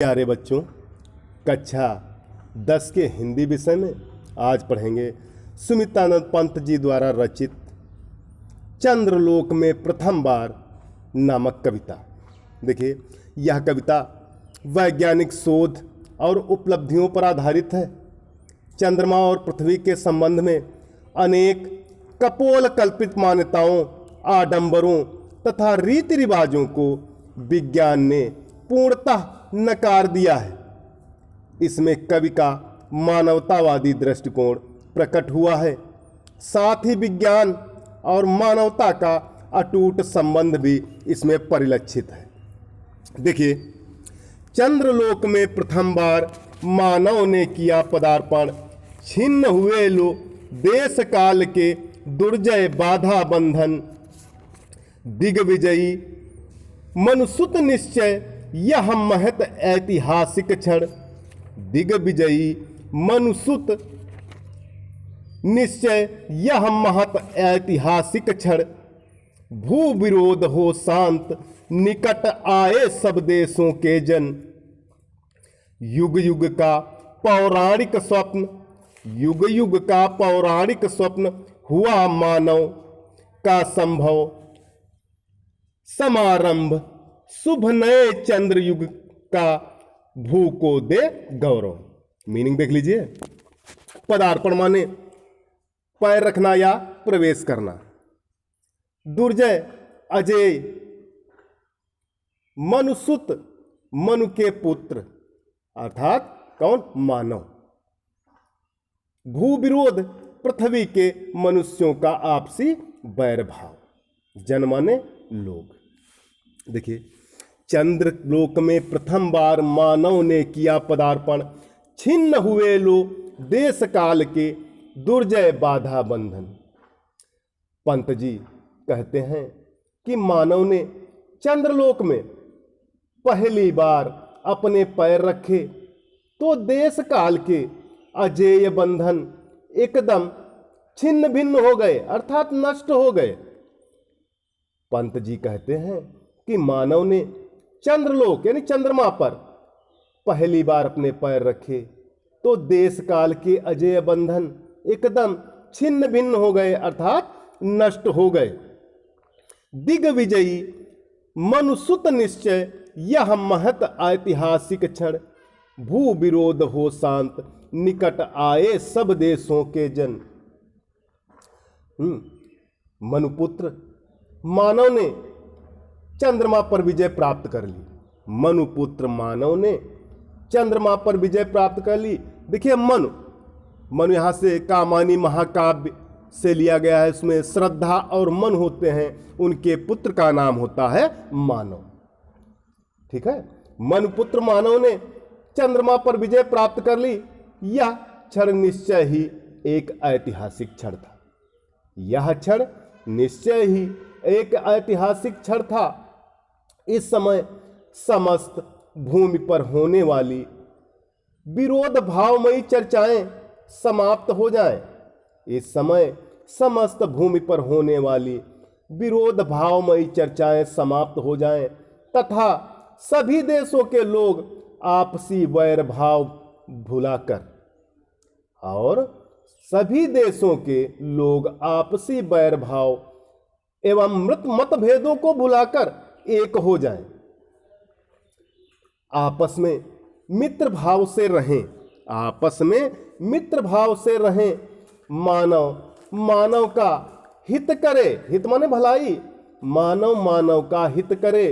प्यारे बच्चों, कक्षा 10 के हिंदी विषय में आज पढ़ेंगे सुमित्रानंद पंत जी द्वारा रचित चंद्रलोक में प्रथम बार नामक कविता। देखिए, यह कविता वैज्ञानिक शोध और उपलब्धियों पर आधारित है। चंद्रमा और पृथ्वी के संबंध में अनेक कपोल कल्पित मान्यताओं, आडंबरों तथा रीति रिवाजों को विज्ञान ने पूर्णतः नकार दिया है। इसमें कवि का मानवतावादी दृष्टिकोण प्रकट हुआ है। साथ ही विज्ञान और मानवता का अटूट संबंध भी इसमें परिलक्षित है। देखिए, चंद्रलोक में प्रथम बार मानव ने किया पदार्पण, छिन्न हुए लो देश काल के दुर्जय बाधा बंधन, दिग्विजयी मनुसुत निश्चय यह महत ऐतिहासिक क्षण, दिग्विजयी मनुसुत निश्चय यह महत ऐतिहासिक क्षण, भू विरोध हो शांत निकट आए सब देशों के जन, युग युग का पौराणिक स्वप्न, युग युग का पौराणिक स्वप्न हुआ मानव का संभव समारंभ, शुभ नए चंद्र युग का भू को दे गौरव। मीनिंग देख लीजिए। पदार्पण माने पैर रखना या प्रवेश करना। दुर्जय अजय मनुसुत मनु के पुत्र अर्थात कौन? मानव। भू विरोध पृथ्वी के मनुष्यों का आपसी वैर भाव। जन माने लोग। देखिए, चंद्रलोक में प्रथम बार मानव ने किया पदार्पण, छिन्न हुए लो देश काल के दुर्जय बाधा बंधन। पंत जी कहते हैं कि मानव ने चंद्रलोक में पहली बार अपने पैर रखे तो देश काल के अजेय बंधन एकदम छिन्न भिन्न हो गए, अर्थात नष्ट हो गए। पंत जी कहते हैं कि मानव ने चंद्रलोक यानी चंद्रमा पर पहली बार अपने पैर रखे तो देश काल के अजेय बंधन एकदम छिन्न भिन्न हो गए, अर्थात नष्ट हो गए। दिग्विजयी मनुसुत निश्चय यह महत ऐतिहासिक क्षण, भू विरोध हो शांत निकट आए सब देशों के जन। मनुपुत्र मानव ने चंद्रमा पर विजय प्राप्त कर ली। मनुपुत्र मानव ने चंद्रमा पर विजय प्राप्त कर ली। देखिए, मनु यहां से कामानी महाकाव्य से लिया गया है। इसमें श्रद्धा और मन होते हैं, उनके पुत्र का नाम होता है मानव। ठीक है। मनुपुत्र मानव ने चंद्रमा पर विजय प्राप्त कर ली। यह क्षण निश्चय ही एक ऐतिहासिक क्षण था। यह क्षण निश्चय ही एक ऐतिहासिक क्षण था। इस समय समस्त भूमि पर होने वाली विरोध भावमयी चर्चाएं समाप्त हो जाएं। इस समय समस्त भूमि पर होने वाली विरोध भावमयी चर्चाएं समाप्त हो जाएं तथा सभी देशों के लोग आपसी वैर भाव भुलाकर और सभी देशों के लोग आपसी वैर भाव एवं मतभेदों को भुलाकर एक हो जाएं। आपस में मित्र भाव से रहें। आपस में मित्र भाव से रहें। मानव का हित करे। हित माने भलाई। मानव का हित करे।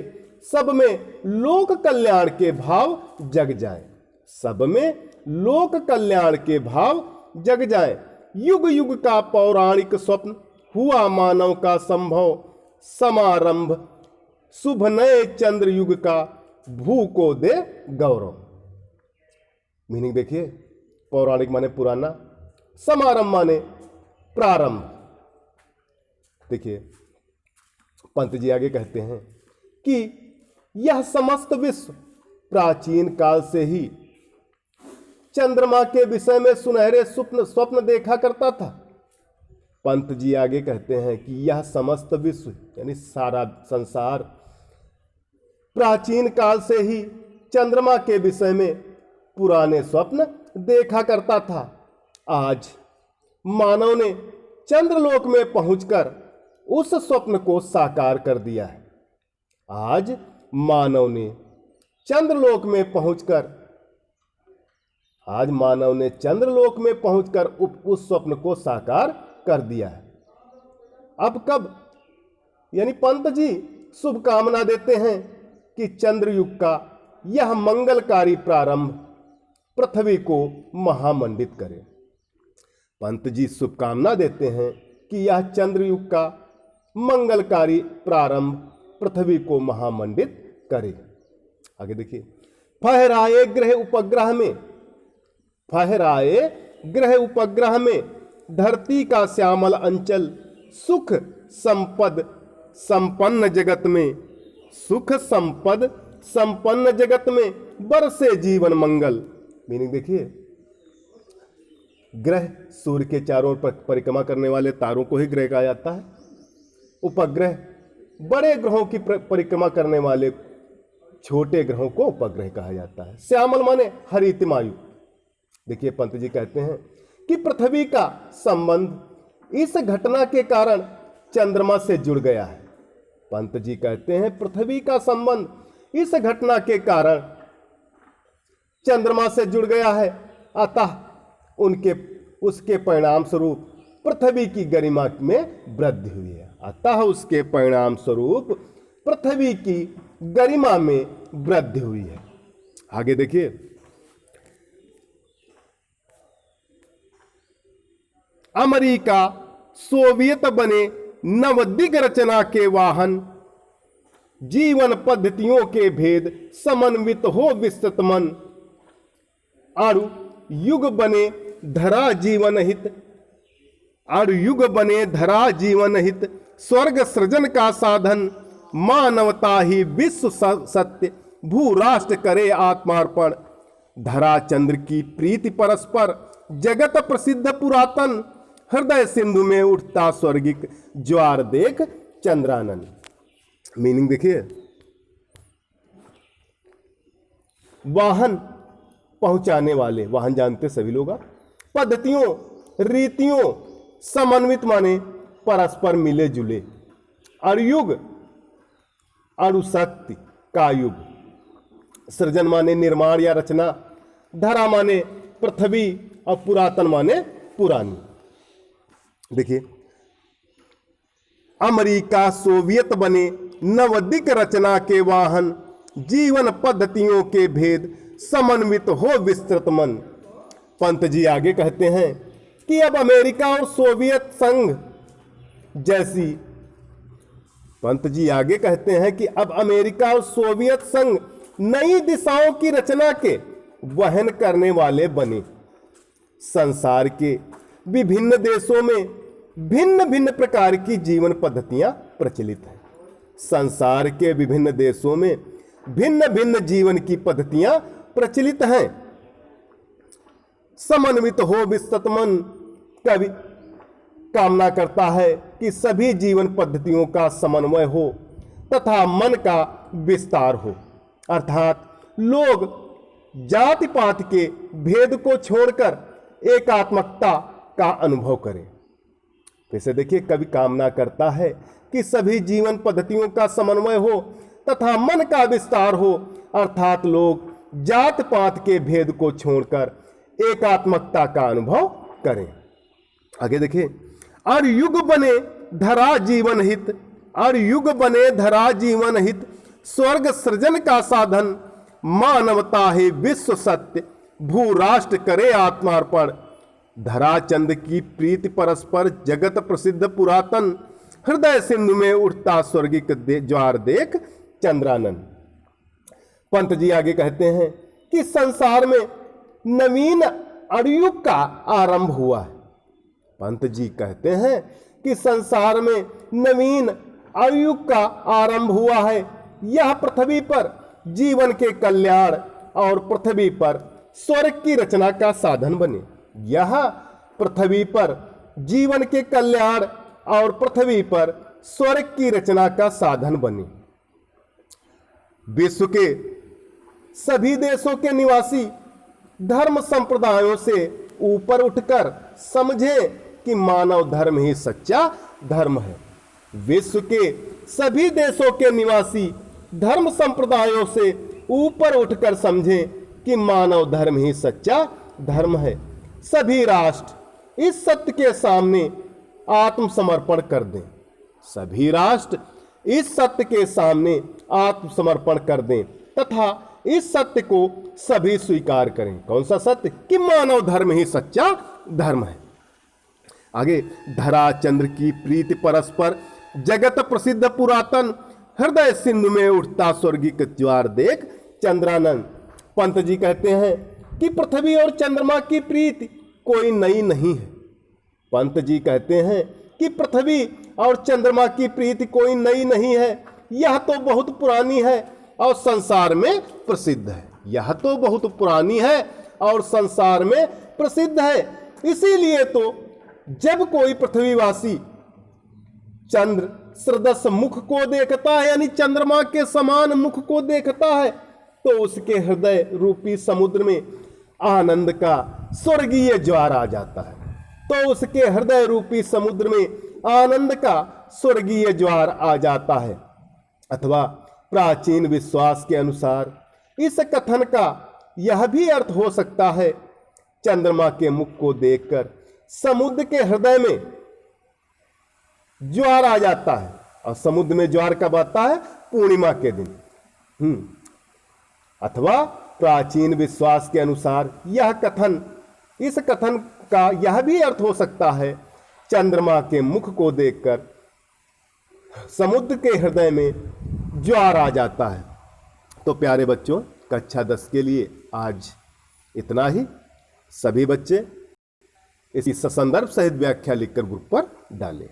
सब में लोक कल्याण के भाव जग जाए। सब में लोक कल्याण के भाव जग जाए। युग युग का पौराणिक स्वप्न हुआ मानव का संभव समारंभ, शुभ नए चंद्र युग का भू को दे गौरव। मीनिंग देखिए, पौराणिक माने पुराना, समारंभ माने प्रारंभ। देखिए, पंत जी आगे कहते हैं कि यह समस्त विश्व प्राचीन काल से ही चंद्रमा के विषय में सुनहरे स्वप्न देखा करता था। पंत जी आगे कहते हैं कि यह समस्त विश्व यानी सारा संसार प्राचीन काल से ही चंद्रमा के विषय में पुराने स्वप्न देखा करता था। आज मानव ने चंद्रलोक में पहुंचकर उस स्वप्न को साकार कर दिया है। आज मानव ने चंद्रलोक में पहुंचकर उस स्वप्न को साकार कर दिया है। अब कब, यानी पंत जी शुभकामना देते हैं कि चंद्रयुग का यह मंगलकारी प्रारंभ पृथ्वी को महामंडित करे। पंत जी शुभकामना देते हैं कि यह चंद्रयुग का मंगलकारी प्रारंभ पृथ्वी को महामंडित करे। आगे देखिए, फहराए ग्रह उपग्रह में धरती का श्यामल अंचल, सुख संपद संपन्न जगत में बरसे जीवन मंगल। मीनिंग देखिए, ग्रह सूर्य के चारों ओर परिक्रमा करने वाले तारों को ही ग्रह कहा जाता है। उपग्रह बड़े ग्रहों की परिक्रमा करने वाले छोटे ग्रहों को उपग्रह कहा जाता है। श्यामल माने हरितमायु। देखिए, पंत जी कहते हैं कि पृथ्वी का संबंध इस घटना के कारण चंद्रमा से जुड़ गया है। पंत जी कहते हैं पृथ्वी का संबंध इस घटना के कारण चंद्रमा से जुड़ गया है, अतः उसके परिणाम स्वरूप पृथ्वी की गरिमा में वृद्धि हुई है। अतः उसके परिणाम स्वरूप पृथ्वी की गरिमा में वृद्धि हुई है। आगे देखिए, अमेरिका सोवियत बने नवदिग रचना के वाहन, जीवन पद्धतियों के भेद समन्वित हो विस्तृत मन, आरु युग बने धरा जीवन हित, स्वर्ग सृजन का साधन, मानवता ही विश्व सत्य, भू राष्ट्र करे आत्मार्पण, धरा चंद्र की प्रीति परस्पर, जगत प्रसिद्ध पुरातन, हृदय सिंधु में उठता स्वर्गिक ज्वार देख चंद्रानन। मीनिंग देखिए, वाहन पहुंचाने वाले, वाहन जानते सभी लोग, पद्धतियों रीतियों समन्वित माने परस्पर मिले जुले, अरुयुग अरुशक्ति का युग, सृजन माने निर्माण या रचना, धरा माने पृथ्वी और पुरातन माने पुरानी। देखिए, अमेरिका सोवियत बने नवदिक रचना के वाहन, जीवन पद्धतियों के भेद समन्वित हो विस्तृत मन। पंत जी आगे कहते हैं कि अब अमेरिका और सोवियत संघ जैसी, पंत जी आगे कहते हैं कि अब अमेरिका और सोवियत संघ नई दिशाओं की रचना के वहन करने वाले बने। संसार के विभिन्न देशों में भिन्न भिन्न प्रकार की जीवन पद्धतियां प्रचलित हैं। संसार के विभिन्न देशों में भिन्न भिन्न जीवन की पद्धतियां प्रचलित हैं। समन्वित हो विस्तृत मन, कवि कामना करता है कि सभी जीवन पद्धतियों का समन्वय हो तथा मन का विस्तार हो, अर्थात लोग जाति पात के भेद को छोड़कर एकात्मकता का अनुभव करें। वैसे देखिए, कवि कामना करता है कि सभी जीवन पद्धतियों का समन्वय हो तथा मन का विस्तार हो, अर्थात लोग जात पात के भेद को छोड़कर एकात्मकता का अनुभव करें। आगे देखिए, अरुयुग बने धरा जीवन हित, स्वर्ग सृजन का साधन, मानवता है विश्व सत्य, भू राष्ट्र करे आत्मार्पण, धरा चंद की प्रीति परस्पर, जगत प्रसिद्ध पुरातन, हृदय सिंधु में उठता स्वर्गिक ज्वार देख चंद्रानन। पंत जी आगे कहते हैं कि संसार में नवीन अरुयुग का आरंभ हुआ है। पंत जी कहते हैं कि संसार में नवीन अरुयुग का आरंभ हुआ है। यह पृथ्वी पर जीवन के कल्याण और पृथ्वी पर स्वर्ग की रचना का साधन बने। यह पृथ्वी पर जीवन के कल्याण और पृथ्वी पर स्वर्ग की रचना का साधन बने। विश्व के सभी देशों के निवासी धर्म संप्रदायों से ऊपर उठकर समझें कि मानव धर्म ही सच्चा धर्म है। विश्व के सभी देशों के निवासी धर्म संप्रदायों से ऊपर उठकर समझें कि मानव धर्म ही सच्चा धर्म है। सभी राष्ट्र इस सत्य के सामने आत्मसमर्पण कर दें। सभी राष्ट्र इस सत्य के सामने आत्मसमर्पण कर दें तथा इस सत्य को सभी स्वीकार करें। कौन सा सत्य? कि मानव धर्म ही सच्चा धर्म है। आगे, धरा चंद्र की प्रीति परस्पर जगत प्रसिद्ध पुरातन, हृदय सिंधु में उठता स्वर्गिक ज्वार देख चंद्रानंद। पंत जी कहते हैं कि पृथ्वी और चंद्रमा की प्रीति कोई नई नहीं है। पंत जी कहते हैं कि पृथ्वी और चंद्रमा की प्रीति कोई नई नहीं है, यह तो बहुत पुरानी है और संसार में प्रसिद्ध है। यह तो बहुत पुरानी है और संसार में प्रसिद्ध है। इसीलिए तो जब कोई पृथ्वीवासी चंद्र सदृश मुख को देखता है, यानी चंद्रमा के समान मुख को देखता है, तो उसके हृदय रूपी समुद्र में आनंद का स्वर्गीय ज्वार आ जाता है। तो उसके हृदय रूपी समुद्र में आनंद का स्वर्गीय ज्वार आ जाता है। अथवा प्राचीन विश्वास के अनुसार इस कथन का यह भी अर्थ हो सकता है, चंद्रमा के मुख को देखकर समुद्र के हृदय में ज्वार आ जाता है। और समुद्र में ज्वार कब आता है? पूर्णिमा के दिन। अथवा प्राचीन विश्वास के अनुसार इस कथन का यह भी अर्थ हो सकता है, चंद्रमा के मुख को देखकर समुद्र के हृदय में ज्वार आ जाता है। तो प्यारे बच्चों, कक्षा 10 के लिए आज इतना ही। सभी बच्चे इसी ससंदर्भ सहित व्याख्या लिखकर ग्रुप पर डालें।